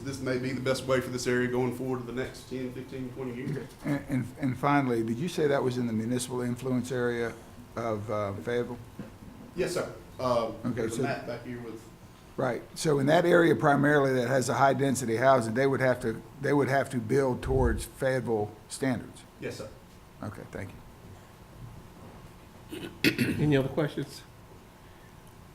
this may be the best way for this area going forward to the next 10, 15, 20 years. And finally, did you say that was in the municipal influence area of Fayetteville? Yes, sir. There's a so- map back here with, Right. So in that area primarily that has a high density housing, they would have to build towards Fayetteville standards. yes, sir. Okay, thank you. Any other questions?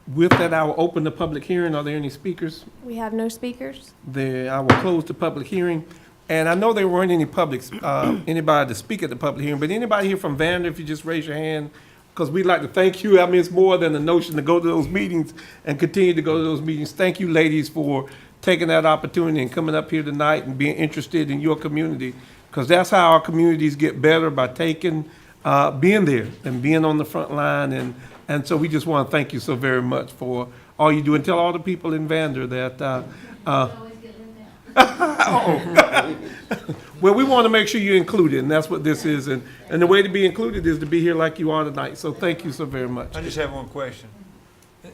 With that, I will open the public hearing. Are there any speakers? We have no speakers. Then I will close the public hearing. And I know there weren't any publics, anybody to speak at the public hearing, but anybody here from Vander, if you just raise your hand, because we'd like to thank you. I mean, it's more than the notion to go to those meetings and continue to go to those meetings. Thank you, ladies, for taking that opportunity and coming up here tonight and being interested in your community, because that's how our communities get better, by being there and being on the front line. And so we just want to thank you so very much for all you do, and tell all the people in Vander that, well, we want to make sure you're included, and that's what this is. And the way to be included is to be here like you are tonight. So thank you so very much. I just have one question.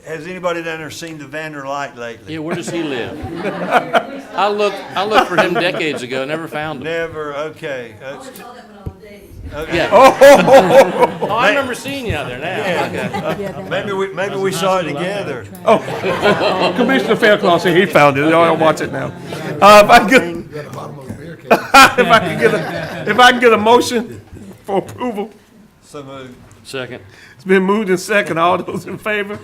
Has anybody down there seen the Vander Light lately? Yeah, where does he live? I looked for him decades ago, never found him. Never, okay. Yeah. Oh, I remember seeing you out there now. Okay. Maybe we saw it together. Commissioner Fairclough said he found it. Y'all watch it now. If I can get a motion for approval. So moved. Second. It's been moved and second. All those in favor?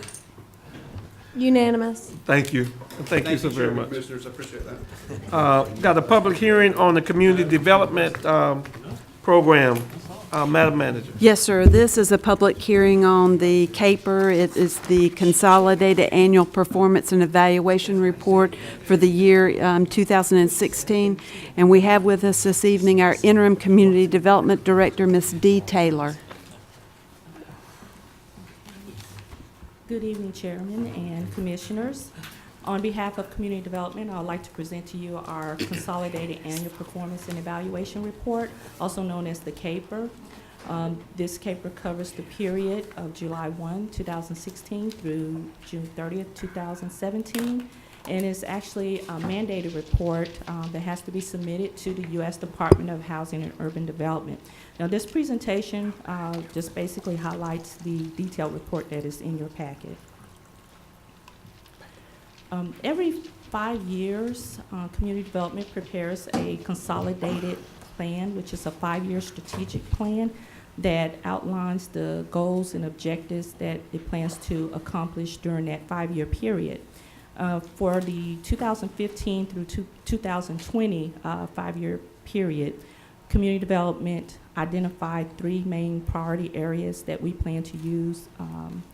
Unanimous. Thank you. Thank you so very Chairman, much. Commissioners, I appreciate that. Got a public hearing on the community development program. Madam Manager. Yes, sir. This is a public hearing on the CAPER. It is the Consolidated Annual Performance and Evaluation Report for the year 2016. And we have with us this evening our Interim Community Development Director, Ms. Dee Taylor. Good evening, Chairman and Commissioners. On behalf of Community Development, I would like to present to you our Consolidated Annual Performance and Evaluation Report, also known as the CAPER. This CAPER covers the period of July 1, 2016 through June 30th, 2017, and is actually a mandated report that has to be submitted to the U.S. Department of Housing and Urban Development. Now, this presentation just basically highlights the detailed report that is in your packet. Every 5 years, Community Development prepares a consolidated plan, which is a 5-year strategic plan that outlines the goals and objectives that it plans to accomplish during that 5-year period. For the 2015 through 2020 5-year period, Community Development identified 3 main priority areas that we plan to use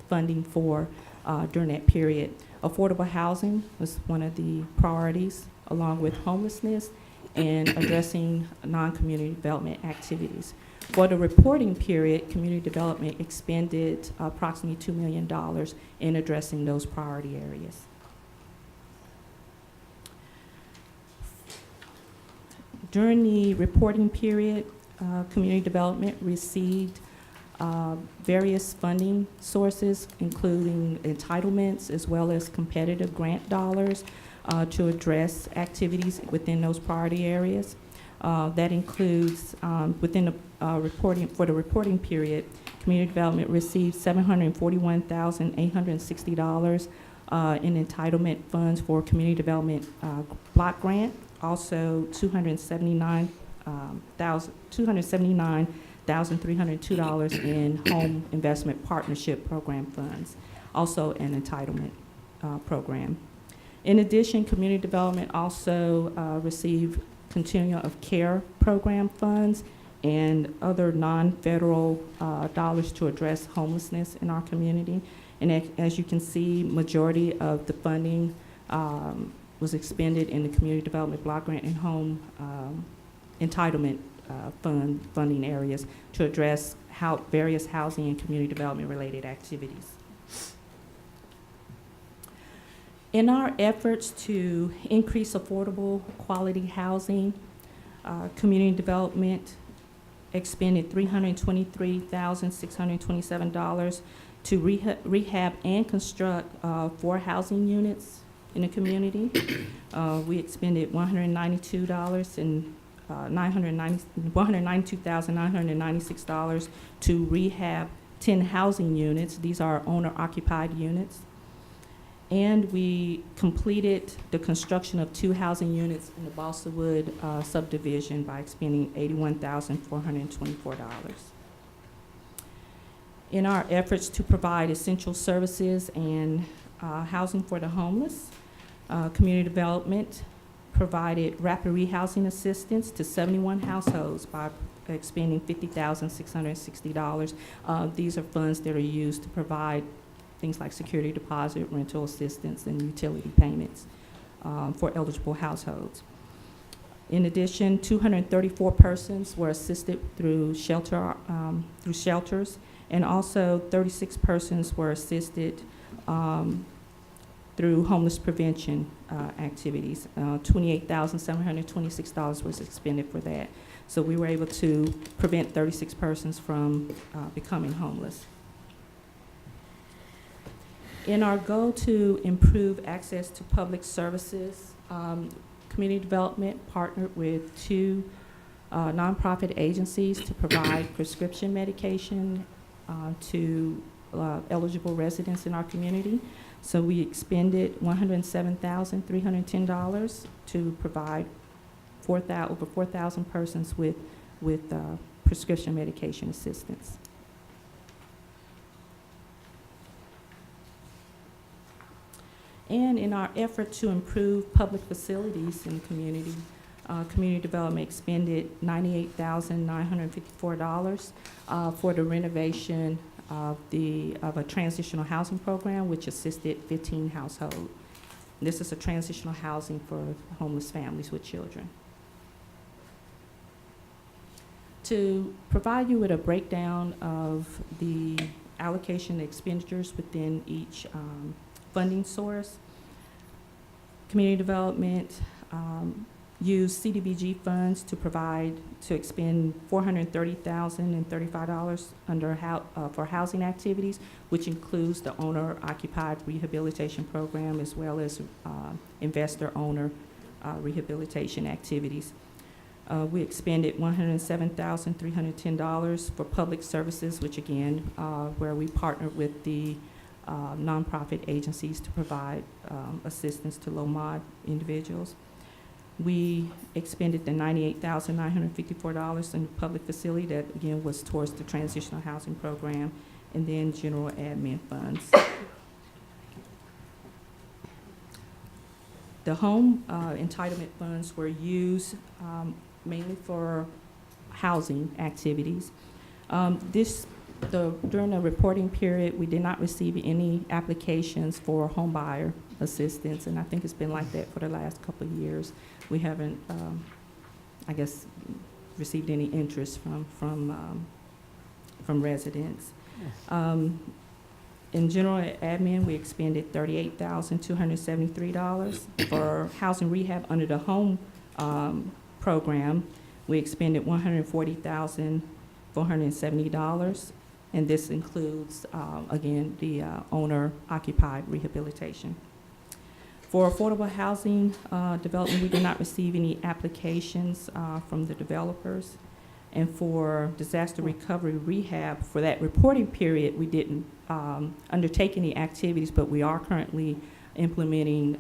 funding for during that period. Affordable housing was one of the priorities, along with homelessness and addressing non-community development activities. For the reporting period, Community Development expended approximately $2 million in addressing those priority areas. During the reporting period, Community Development received various funding sources, including entitlements as well as competitive grant dollars to address activities within those priority areas. That includes within the for the reporting period, Community Development received $741,860 in entitlement funds for Community Development block grant, also $279,302 in Home Investment Partnership Program funds, also an entitlement program. In addition, Community Development also received Continuum of Care Program funds and other non-federal dollars to address homelessness in our community. And as you can see, majority of the funding was expended in the Community Development Block Grant and Home Entitlement funding areas to address various housing and community development related activities. In our efforts to increase affordable quality housing, Community Development expended $323,627 to rehab and construct 4 housing units in the community. We expended $192,996 to rehab 10 housing units. These are owner-occupied units. And we completed the construction of 2 housing units in the Balsawood subdivision by expending $81,424. In our efforts to provide essential services and housing for the homeless, community development provided rapid rehousing assistance to 71 households by expending $50,660. These are funds that are used to provide things like security deposit, rental assistance, and utility payments for eligible households. In addition, 234 persons were assisted through shelters, and also 36 persons were assisted through homeless prevention activities. $28,726 was expended for that. So we were able to prevent 36 persons from becoming homeless. In our goal to improve access to public services, community development partnered with 2 nonprofit agencies to provide prescription medication to eligible residents in our community. So we expended $107,310 to provide over 4,000 persons with prescription medication assistance. And in our effort to improve public facilities in the community, community development expended $98,954 for the renovation of a transitional housing program, which assisted 15 households. This is a transitional housing for homeless families with children. To provide you with a breakdown of the allocation expenditures within each funding source, community development used CDBG funds to expend $430,035 for housing activities, which includes the owner-occupied rehabilitation program as well as investor-owner rehabilitation activities. We expended $107,310 for public services, which again, where we partnered with the nonprofit agencies to provide assistance to low-mod individuals. We expended the $98,954 in the public facility that again was towards the transitional housing program, and then general admin funds. The home entitlement funds were used mainly for housing activities. During the reporting period, we did not receive any applications for home buyer assistance, and I think it's been like that for the last couple of years. We haven't, I guess, received any interest from residents. In general admin, we expended $38,273 for housing rehab under the home program. We expended $140,470, and this includes, again, the owner-occupied rehabilitation. For affordable housing development, we did not receive any applications from the developers. And for disaster recovery rehab, for that reporting period, we didn't undertake any activities, but we are currently implementing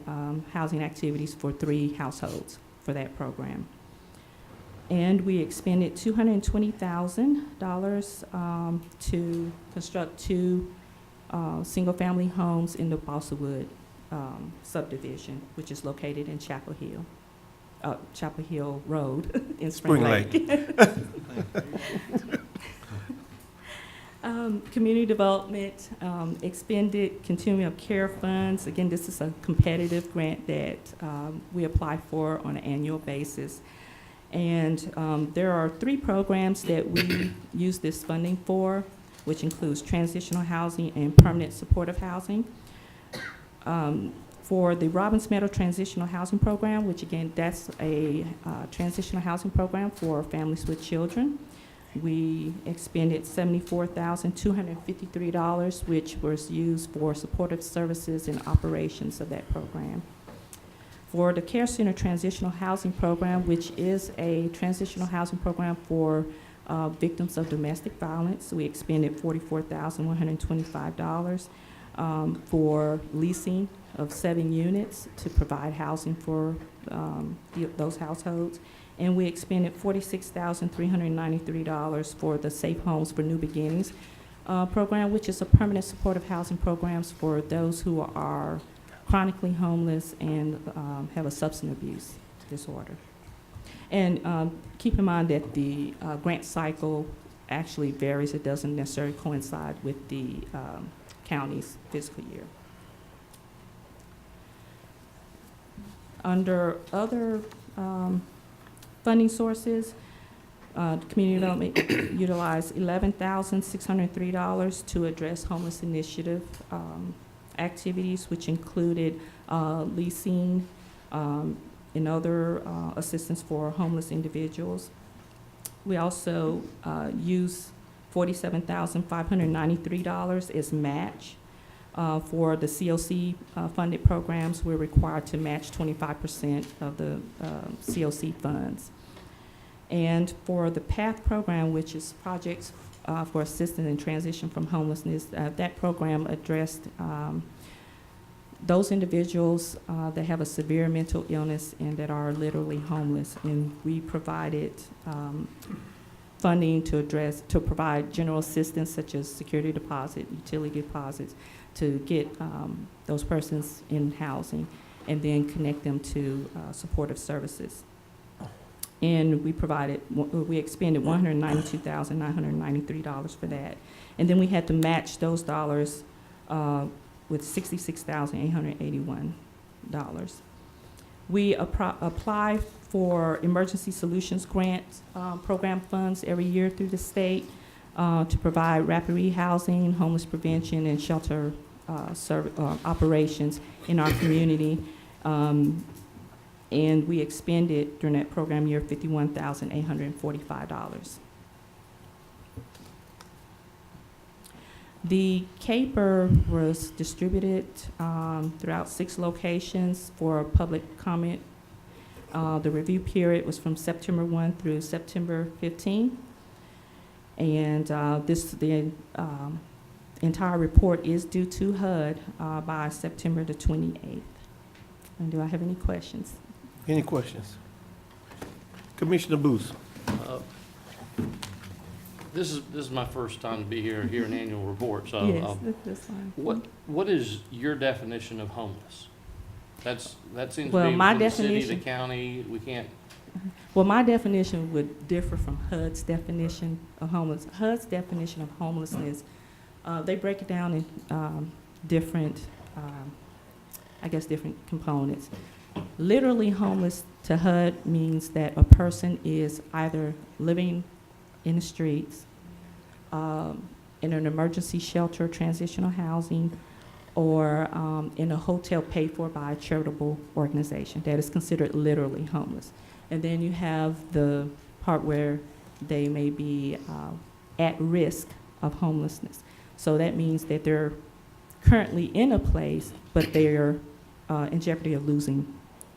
housing activities for 3 households for that program. And we expended $220,000 to construct 2 single-family homes in the Balsawood subdivision, which is located in Chapel Hill Road in Spring Lake. Community development expended continuum of care funds. Again, this is a competitive grant that we apply for on an annual basis. And there are 3 programs that we use this funding for, which includes transitional housing and permanent supportive housing. For the Robbins Meadow Transitional Housing Program, which again, that's a transitional housing program for families with children, we expended $74,253, which was used for supportive services and operations of that program. For the Care Center Transitional Housing Program, which is a transitional housing program for victims of domestic violence, we expended $44,125 for leasing of 7 units to provide housing for those households. And we expended $46,393 for the Safe Homes for New Beginnings program, which is a permanent supportive housing programs for those who are chronically homeless and have a substance abuse disorder. And keep in mind that the grant cycle actually varies. It doesn't necessarily coincide with the county's fiscal year. Under other funding sources, community development utilized $11,603 to address homeless initiative activities, which included leasing and other assistance for homeless individuals. We also used $47,593 as match for the COC funded programs. We're required to match 25% of the COC funds. And for the PATH program, which is Projects for Assistance in Transition from Homelessness, that program addressed those individuals that have a severe mental illness and that are literally homeless. And we provided funding to provide general assistance such as security deposit, utility deposits, to get those persons in housing and then connect them to supportive services. And we expended $192,993 for that. And then we had to match those dollars with $66,881. We apply for Emergency Solutions Grant program funds every year through the state to provide rapid rehousing, homeless prevention, and shelter operations in our community. And we expended during that program year $51,845. The CAPER was distributed throughout 6 locations for public comment. The review period was from September 1 through September 15. And the entire report is due to HUD by September the 28th. And do I have any questions? Any questions? Commissioner Booth. This is my first time to be here an annual report, so. Yes, that's fine. What is your definition of homeless? That seems to Well, be my from the city, the definition- county, we can't. Well, my definition would differ from HUD's definition of homeless. HUD's definition of homelessness, they break it down in different, different components. Literally homeless to HUD means that a person is either living in the streets, in an emergency shelter, transitional housing, or in a hotel paid for by a charitable organization. That is considered literally homeless. And then you have the part where they may be at risk of homelessness. So that means that they're currently in a place, but they're in jeopardy of losing.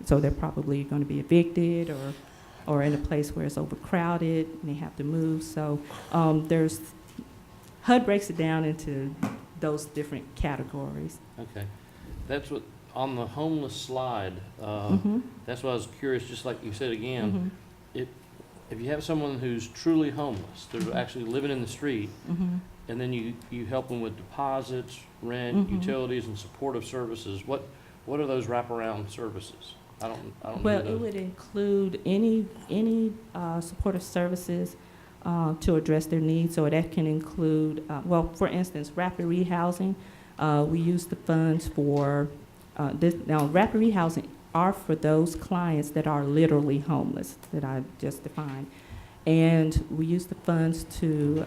So they're probably going to be evicted or in a place where it's overcrowded and they have to move. So HUD breaks it down into those different categories. Okay. That's what, on the homeless slide, that's why I was curious, just like you said again, if you have someone who's truly homeless, they're actually living in the street, and then you help them with deposits, rent, utilities, and supportive services, what are those wraparound services? I don't Well, know it would include any supportive services to address their needs. So that can include, for instance, rapid rehousing. We use the funds for this. Now, rapid rehousing are for those clients that are literally homeless that I just defined. And we use the funds to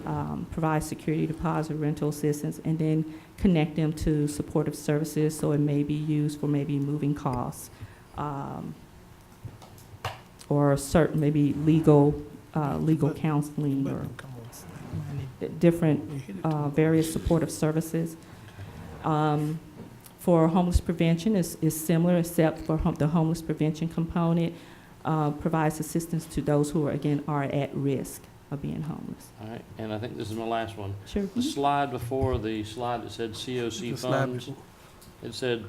provide security deposit, rental assistance, and then connect them to supportive services. So it may be used for maybe moving costs. Or certain maybe legal counseling or different various supportive services. for homeless prevention is similar, except for the homeless prevention component provides assistance to those who are at risk of being homeless. All right, and I think this is my last one. Sure. The slide before, the slide that said COC The slide funds, before. it said,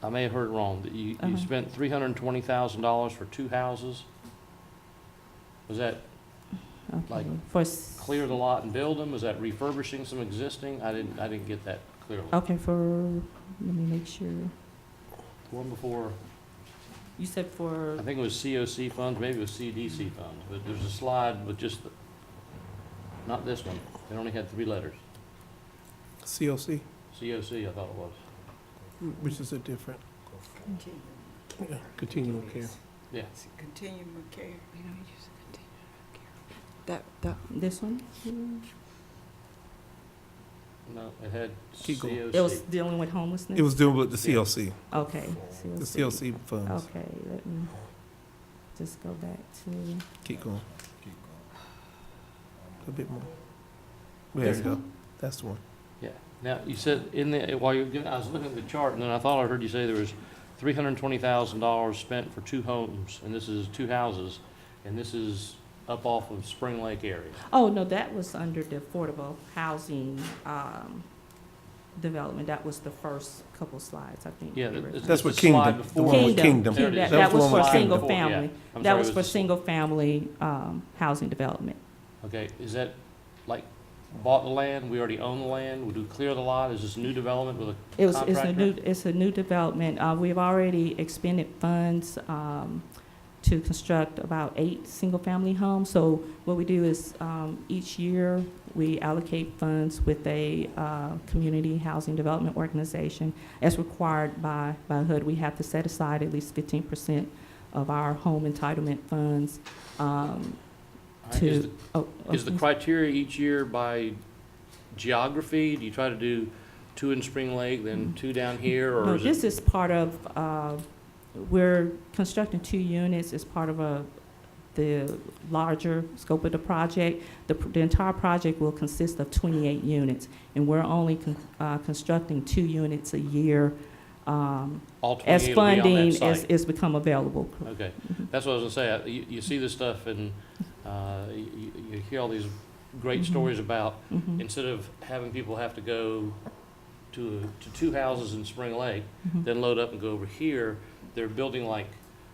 I may have heard it wrong, that you Uh-huh. spent $320,000 for 2 houses? Was that Okay. Like, For clear the lot and build them? Was that refurbishing some existing? I didn't get that clearly. okay, let me make sure. One before, You said for, I think it was COC funds, maybe it was CDC funds, but there's a slide with just, not this one. It only had 3 letters. COC, COC, I thought it was. which is a different, yeah, continuum of care. Yeah. Continuum of care. We don't use a continuum of care. this one? No, it had Keep going. COC. It was dealing with homelessness? It was dealing with the CLC, Okay. the CLC funds. Okay, let me just go back to, Keep going. A bit more. There you go. one? That's the one. Yeah. Now, you said in the, while you were giving, I was looking at the chart, and then I thought I heard you say there was $320,000 spent for 2 homes, and this is 2 houses, and this is up off of Spring Lake area. oh, no, that was under the affordable housing development. That was the first couple slides, I think. Yeah, we were- That's what the slide Kingdom, the before. one with Kingdom. There it is. That was the one for with single Kingdom. Yeah. family. I'm That sorry, was it for was the- single family housing development. Okay, is that, like, bought the land, we already own the land, would we clear the lot, is this new development with a It's a contractor? it's a new development. We've already expended funds to construct about 8 single-family homes. So what we do is each year, we allocate funds with a community housing development organization. As required by HUD, we have to set aside at least 15% of our home entitlement funds All right, to. Is the criteria each year by geography? Do you try to do 2 in Spring Lake, then 2 down here, or No, is it? this is part of, we're constructing 2 units as part of the larger scope of the project. The entire project will consist of 28 units, and we're only constructing 2 units a year All 28 as will be on funding that site? is become available. Okay, that's what I was gonna say. You see this stuff and you hear all these great stories about, Mhm. instead of having people have to go to 2 houses in Spring Lake, Mhm. then load up and go over here, they're building like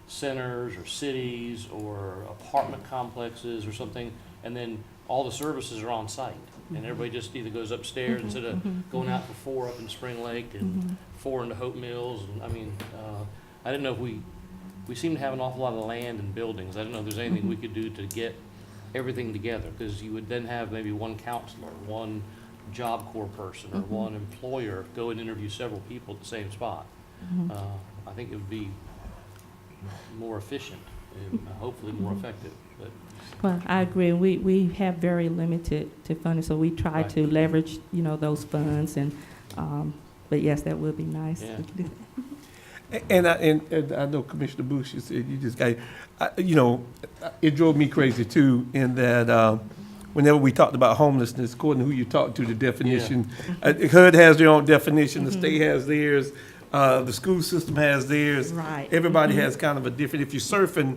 centers or cities or apartment complexes or something, and then all the services are on site. And everybody just either goes upstairs Mhm, instead of mhm, going mhm. out for 4 up in Spring Lake and Mhm. 4 into Hope Mills, and I mean, I didn't know if we seem to have an awful lot of land and buildings. I didn't know if there's anything we could do to get everything together, because you would then have maybe 1 counselor, 1 Job Corps person, or Mhm. 1 employer go and interview several people at the same spot. Mhm. I think it would be more efficient and hopefully more Mhm. effective, but, Well, I agree. We have very limited to funding, so we try Right. to leverage, those funds and, but yes, that would be nice. Yeah. We could do that. And I know Commissioner Bush, you said you just got, it drove me crazy too, in that whenever we talked about homelessness, according to who you talked to, the definition, HUD has their own definition, the state has theirs, the school system has theirs. Right. Everybody Mhm. has kind of a different, if you're surfing,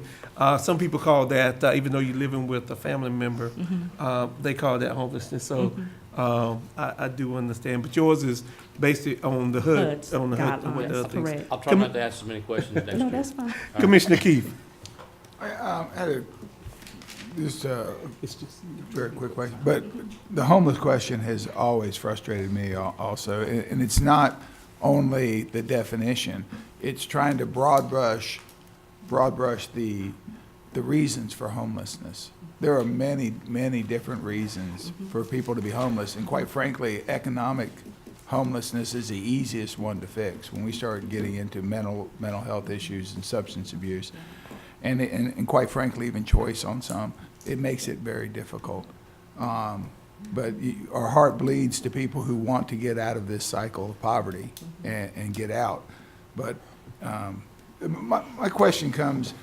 some people call that, even though you're living with a family member, Mhm. they call that homelessness. So Mhm. I do understand, but yours is based on the HUD, HUD's on the HUD, and what the guidelines, other things. correct. I'll try not to ask as many questions next year. No, that's fine. All right. Commissioner Keith. I had just a It's just. very quick question, but the homeless question has always frustrated me also, and it's not only the definition, it's trying to broad brush the reasons for homelessness. There are many, many different reasons for people to be homeless, and quite frankly, economic homelessness is the easiest one to fix when we start getting into mental health issues and substance abuse. And quite frankly, even choice on some, it makes it very difficult. But our heart bleeds to people who want to get out of this cycle of poverty and get out. But my question comes,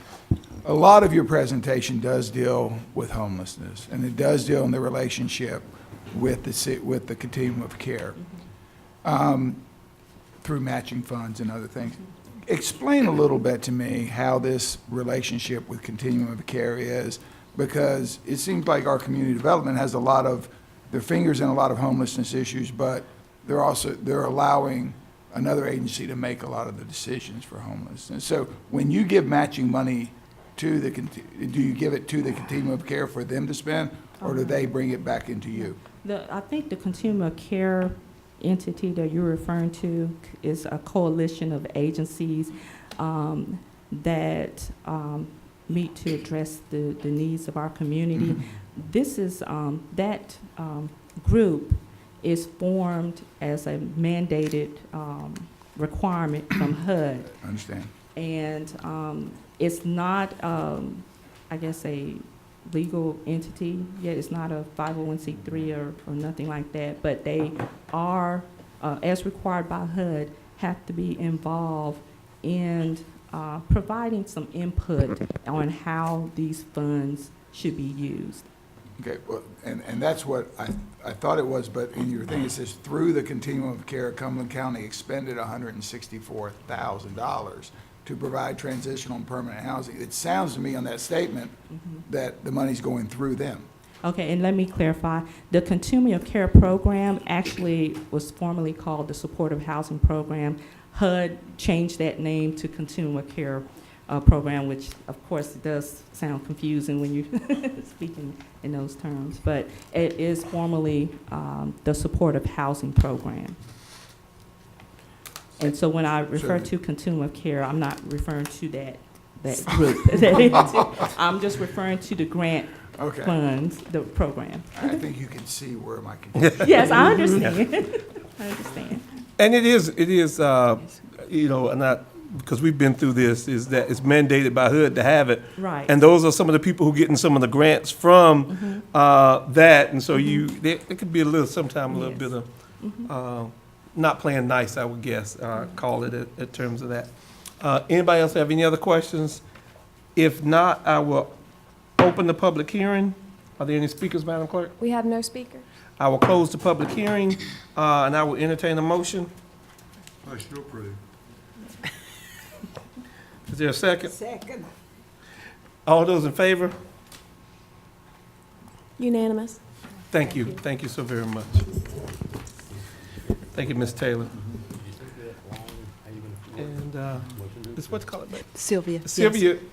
a lot of your presentation does deal with homelessness, and it does deal in the relationship with the continuum of care. through matching funds and other things. Explain a little bit to me how this relationship with Continuum of Care is, because it seems like our community development has a lot of, their fingers in a lot of homelessness issues, but they're allowing another agency to make a lot of the decisions for homelessness. So when you give matching money to do you give it to the Continuum of Care for them to spend, or do they bring it back into you? I think the Continuum of Care entity that you're referring to is a coalition of agencies that meet to address the needs of our community. This is, that group is formed as a mandated requirement from HUD. I understand. And it's not, I guess, a legal entity, yet it's not a 501c3 or nothing like that, but they are, as required by HUD, have to be involved in providing some input on how these funds should be used. Okay, well, and that's what I thought it was, but in your thing, it says, through the Continuum of Care, Cumberland County expended $164,000 to provide transitional and permanent housing. It sounds to me on that statement that the money's going through them. Okay, and let me clarify. The Continuum of Care program actually was formerly called the Supportive Housing Program. HUD changed that name to Continuum of Care program, which of course does sound confusing when you speak in those terms, but it is formally the Supportive Housing Program. And so when I refer to Continuum of Care, I'm not referring to that group. I'm just referring to the grant Okay. funds, the program. I think you can see where my confusion. Yes, I understand. I understand. And it is, you know, and because we've been through this, is that it's mandated by HUD to have it. Right. And those are some of the people who are getting some of the grants from that. And so there could be sometime a little bit of not playing nice, I would guess, call it in terms of that. Anybody else have any other questions? If not, I will open the public hearing. Are there any speakers, Madam Clerk? We have no speakers. I will close the public hearing, and I will entertain a motion. Motion to approve. Is there a second? Second. All those in favor? Unanimous. Thank you. Thank you so very much. Thank you, Ms. Taylor. And, Ms. what you call it, babe? Sylvia. yes.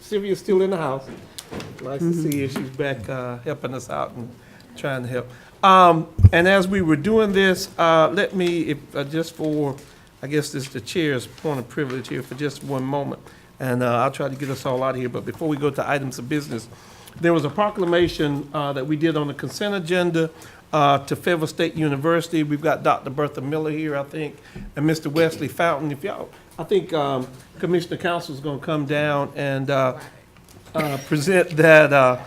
Sylvia's still in the house. Nice to see her. She's back helping us out and trying to help. And as we were doing this, let me, just for, I guess this is the chair's point of privilege here for just one moment, and I'll try to get us all out of here. But before we go to items of business, there was a proclamation that we did on the consent agenda to Fayetteville State University. We've got Dr. Bertha Miller here, I think, and Mr. Wesley Fountain. If y'all, I think Commissioner Council is going to come down and present that.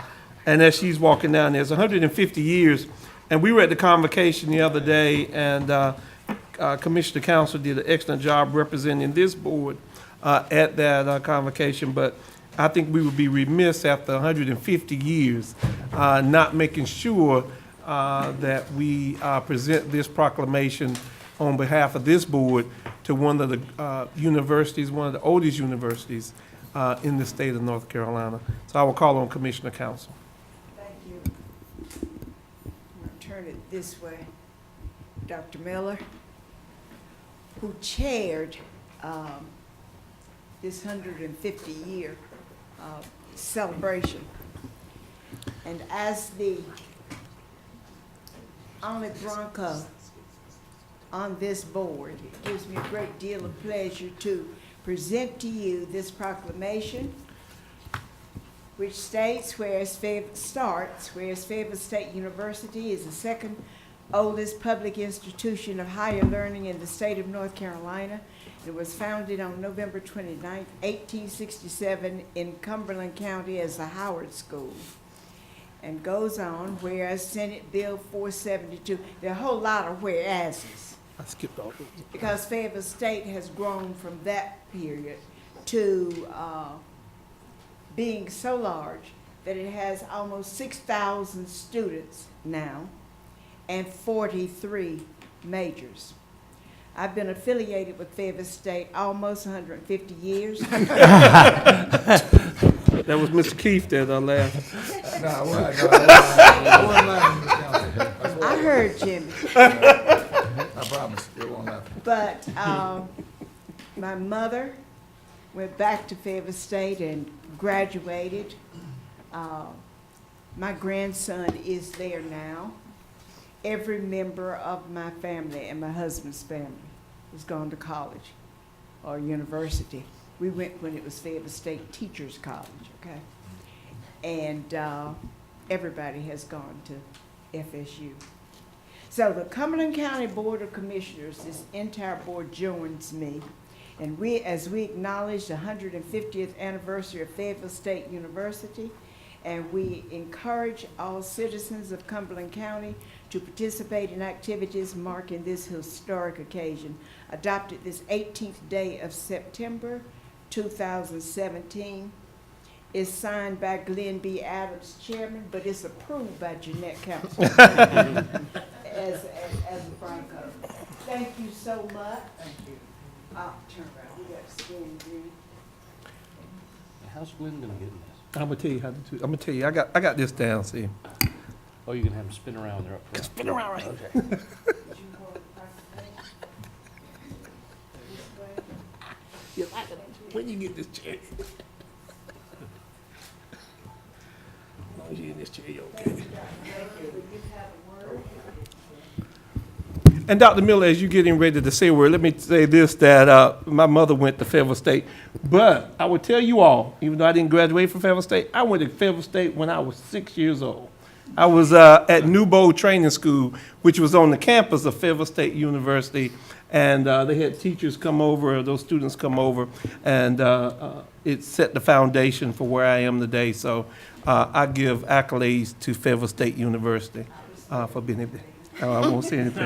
And as she's walking down, there's 150 years. And we were at the convocation the other day, and Commissioner Council did an excellent job representing this board at that convocation. But I think we would be remiss after 150 years not making sure that we present this proclamation on behalf of this board to one of the universities, one of the oldest universities in the state of North Carolina. So I will call on Commissioner Council. Thank you. I'm going to turn it this way. Dr. Miller, who chaired this 150-year celebration. And as the only Bronco on this board, it gives me a great deal of pleasure to present to you this proclamation, which states whereas Fayetteville State University is the second oldest public institution of higher learning in the state of North Carolina. It was founded on November 29, 1867 in Cumberland County as the Howard School. And goes on, whereas Senate Bill 472, there are a whole lot of whereases. I skipped all those. Because Fayetteville State has grown from that period to being so large that it has almost 6,000 students now and 43 majors. I've been affiliated with Fayetteville State almost 150 years. That was Mr. Keefe that laughed. No, I wasn't laughing, Ms. Council. I heard Jimmy. I promise, it won't happen. But my mother went back to Fayetteville State and graduated. My grandson is there now. Every member of my family and my husband's family has gone to college or university. We went when it was Fayetteville State Teachers College, okay? And everybody has gone to FSU. So the Cumberland County Board of Commissioners, this entire board joins me, and as we acknowledge the 150th anniversary of Fayetteville State University, and we encourage all citizens of Cumberland County to participate in activities marking this historic occasion, adopted this 18th day of September 2017. Is signed by Glenn B. Adams, chairman, but it's approved by Jeanette Council as a Franco. Thank you so much. Thank you. I'll turn around. We got to scan green. How's Glenn gonna get in this? I'm gonna tell you how to do. I'm gonna tell you. I got this down. See. Oh, you can have them spin around when they're up front. Spin around right. Okay. Did you want to participate? This way? When you get this chair. As long as you're in this chair, you're okay. And Dr. Miller, as you're getting ready to say a word, let me say this, that my mother went to Fayetteville State. But I would tell you all, even though I didn't graduate from Fayetteville State, I went to Fayetteville State when I was 6 years old. I was at New Bowl Training School, which was on the campus of Fayetteville State University. And they had teachers come over, those students come over, and it set the foundation for where I am today. So I give accolades to Fayetteville State University for being able to. I won't say anything.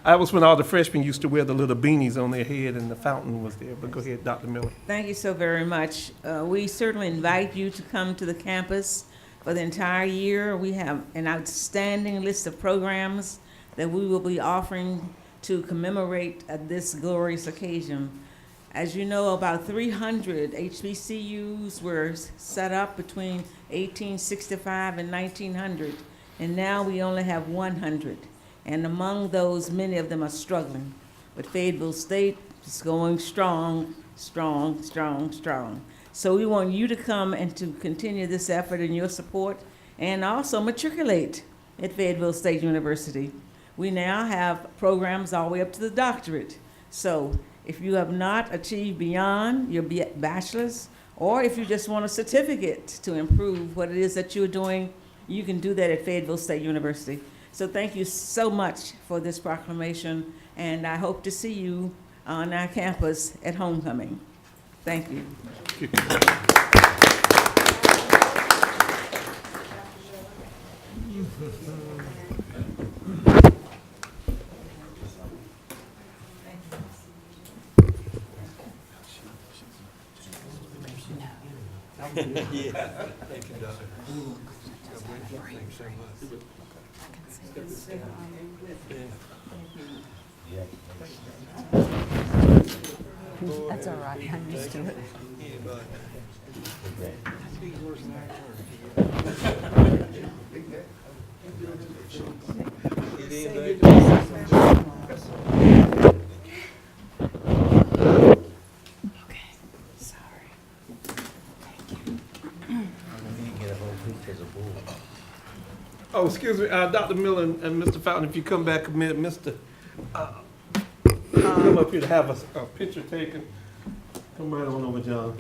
That was when all the freshmen used to wear the little beanies on their head and the fountain was there. But go ahead, Dr. Miller. Thank you so very much. We certainly invite you to come to the campus for the entire year. We have an outstanding list of programs that we will be offering to commemorate this glorious occasion. As you know, about 300 HBCUs were set up between 1865 and 1900, and now we only have 100. And among those, many of them are struggling. But Fayetteville State is going strong, strong, strong, strong. So we want you to come and to continue this effort in your support and also matriculate at Fayetteville State University. We now have programs all the way up to the doctorate. So if you have not achieved beyond your bachelor's, or if you just want a certificate to improve what it is that you're doing, you can do that at Fayetteville State University. So thank you so much for this proclamation, and I hope to see you on our campus at homecoming. Thank you. That's all right, I'm used to it. Okay, sorry. Oh, excuse me, Dr. Miller and Mr. Fountain, if you come back a minute, Mr. Come up here to have a picture taken. Come right on over, John.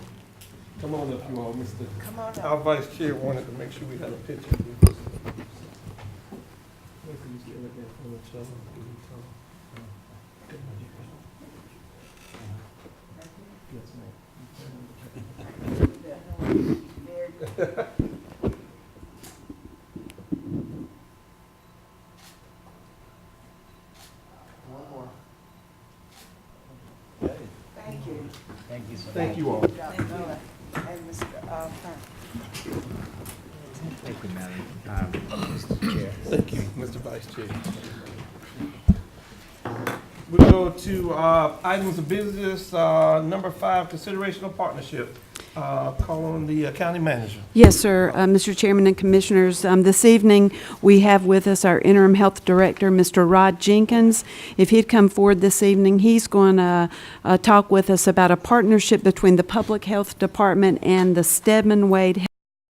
Come on up, you all, Mr. Come on up. Our vice chair wanted to make sure we had a picture. Thank you. Thank you all. Dr. Miller and Mr. Frank. Thank you, Madam Mr. Chair. Thank you, Mr. Vice Chair. We go to items of business, number 5, consideration of partnership. Call on the county manager. Yes, sir. Mr. Chairman and Commissioners, this evening, we have with us our interim health director, Mr. Rod Jenkins. If he'd come forward this evening, he's going to talk with us about a partnership between the Public Health Department and the Stedman Wade